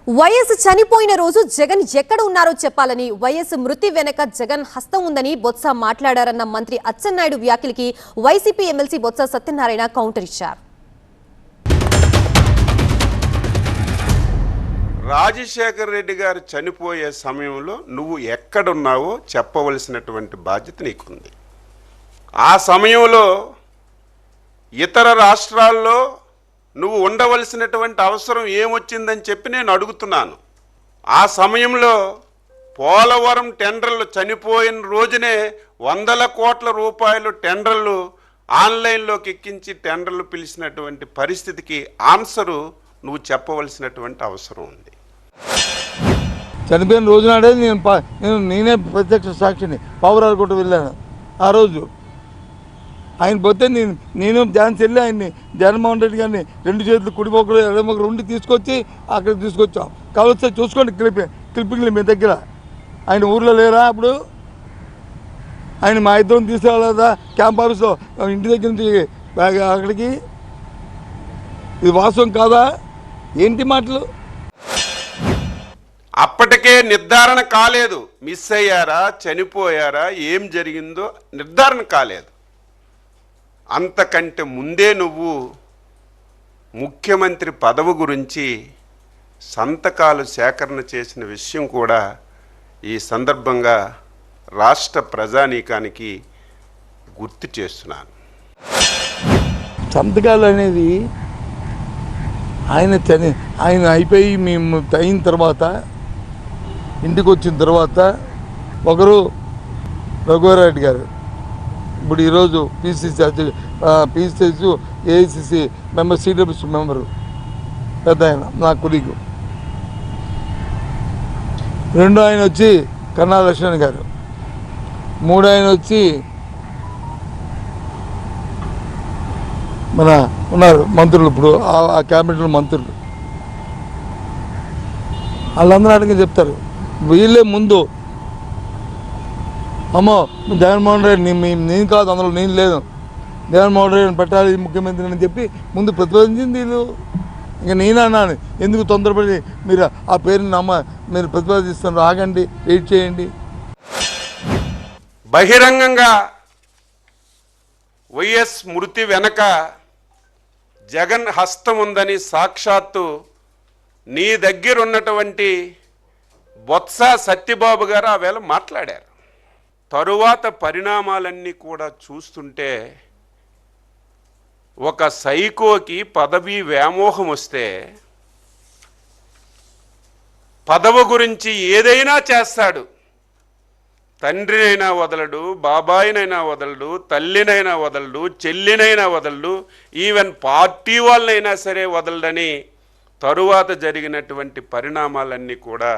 YS చనిపోయిన రోజు జగన్ ఎక్కడ ఉన్నారో చెప్పాలని, వైఎస్ మృతి వెనక జగన్ హస్తం ఉందని బొత్స మాట్లాడారన్న మంత్రి అచ్చెన్నాయుడు వ్యాఖ్యలకి YCP MLC Botsa Satyanarayana counter ఇచ్చారు. రాజశేఖర్ రెడ్డి గారు చనిపోయే సమయంలో నువ్వు ఎక్కడున్నావో చెప్పవలసినటువంటి బాధ్యత నీకుంది. ఆ సమయంలో ఇతర రాష్ట్రాల్లో నువ్వు ఉండవలసినటువంటి అవసరం ఏమొచ్చిందని చెప్పి నేను అడుగుతున్నాను. ఆ సమయంలో పోలవరం టెండర్లు చనిపోయిన రోజునే 100 కోట్ల రూపాయలు టెండర్లు ఆన్లైన్లోకి ఎక్కించి టెండర్లు పిలిచినటువంటి పరిస్థితికి ఆన్సరు నువ్వు చెప్పవలసినటువంటి అవసరం ఉంది. చనిపోయిన రోజునాడే నేనే ప్రత్యక్ష సాక్షిని పావురాలు కొట్టు వెళ్ళాను. ఆ రోజు ఆయన పోతే నేను ధ్యాన్స్ వెళ్ళి ఆయన్ని జగన్మోహన్ రెడ్డి గారిని 2 చేతులు కుడిమొక్కలు ఎడమొక్కలు ఉండి తీసుకొచ్చి అక్కడికి తీసుకొచ్చాం. కావలసి చూసుకోండి క్లిప్పింగ్లు మీ దగ్గర. ఆయన ఊర్లో లేరా అప్పుడు? ఆయన మా ఇద్దరం తీసుకురాలేదా క్యాంప్ ఆఫీస్లో ఇంటి దగ్గర నుంచి అక్కడికి? ఇది వాస్తవం కాదా? ఏంటి మాటలు? అప్పటికే నిర్ధారణ కాలేదు. మిస్ అయ్యారా, చనిపోయారా, ఏం జరిగిందో నిర్ధారణ కాలేదు. అంతకంటే ముందే నువ్వు ముఖ్యమంత్రి పదవి గురించి సంతకాలు సేకరణ చేసిన విషయం కూడా ఈ సందర్భంగా రాష్ట్ర ప్రజానీకానికి గుర్తు చేస్తున్నాను. సంతకాలు అనేది ఆయన అయిపోయి మేము అయిన తర్వాత ఇంటికి వచ్చిన తర్వాత ఒకరు రఘువరెడ్డి గారు, ఇప్పుడు ఈరోజు PCC AICC member, CWC member, పెద్ద ఆయన నా కొలీగు. 2 ఆయన వచ్చి కన్నా లక్ష్మణ్ గారు. 3 ఆయన వచ్చి మన ఉన్నారు మంత్రులు, ఇప్పుడు ఆ క్యాబినెట్లో మంత్రులు. వాళ్ళందరూ అడిగి చెప్తారు. వీళ్ళే ముందు అమ్మో జగన్మోహన్ రెడ్డి నేను కాదు, అందులో నేను లేదు, జగన్మోహన్ రెడ్డిని పెట్టాలి ముఖ్యమంత్రి అని చెప్పి ముందు ప్రతిపాదించింది వీళ్ళు. ఇంకా నేను అన్నాను, ఎందుకు తొందరపడి మీరు ఆ పేరుని మీరు ప్రతిపాదిస్తున్నారు, ఆగండి, వెయిట్ చేయండి. బహిరంగంగా వైఎస్ మృతి వెనక జగన్ హస్తం ఉందని సాక్షాత్తు నీ దగ్గర ఉన్నటువంటి బొత్స సత్యబాబు గారు ఆ వేళ మాట్లాడారు. తరువాత పరిణామాలన్నీ కూడా చూస్తుంటే ఒక సైకోకి పదవి వ్యామోహం వస్తే పదవి గురించి ఏదైనా చేస్తాడు. తండ్రినైనా వదలడు, బాబాయినైనా వదలడు, తల్లినైనా వదలడు, చెల్లినైనా వదలడు, ఈవెన్ పార్టీ వాళ్ళనైనా సరే వదలడని తరువాత జరిగినటువంటి పరిణామాలన్నీ కూడా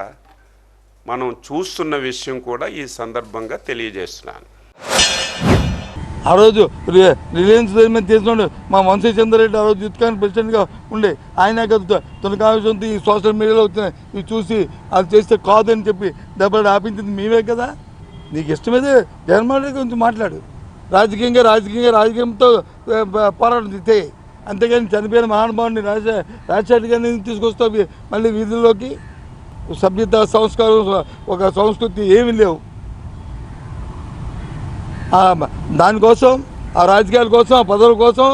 మనం చూస్తున్న విషయం కూడా ఈ సందర్భంగా తెలియజేస్తున్నాను. ఆ రోజు రిలయన్స్ చేసినాడు మా వంశీ చంద్రరెడ్డి, ఆ రోజు యుత్కాన్ ప్రెసిడెంట్గా ఉండే ఆయన తొలికాంశం ఈ సోషల్ మీడియాలో వచ్చిన ఇవి చూసి అది చేస్తే కాదని చెప్పి దెబ్బలు ఆపించింది మేమే కదా. నీకు ఇష్టమైతే జగన్మోహన్ రెడ్డి గురించి మాట్లాడు, రాజకీయంతో పోరాటం చేస్తే. అంతేగాని చనిపోయిన మహానుభావుని రాజశేఖర్ గారిని తీసుకొస్తావు మళ్ళీ వీధుల్లోకి. సభ్యత, సంస్కారం, ఒక సంస్కృతి ఏమీ లేవు. దానికోసం, ఆ రాజకీయాల కోసం, ఆ పదవుల కోసం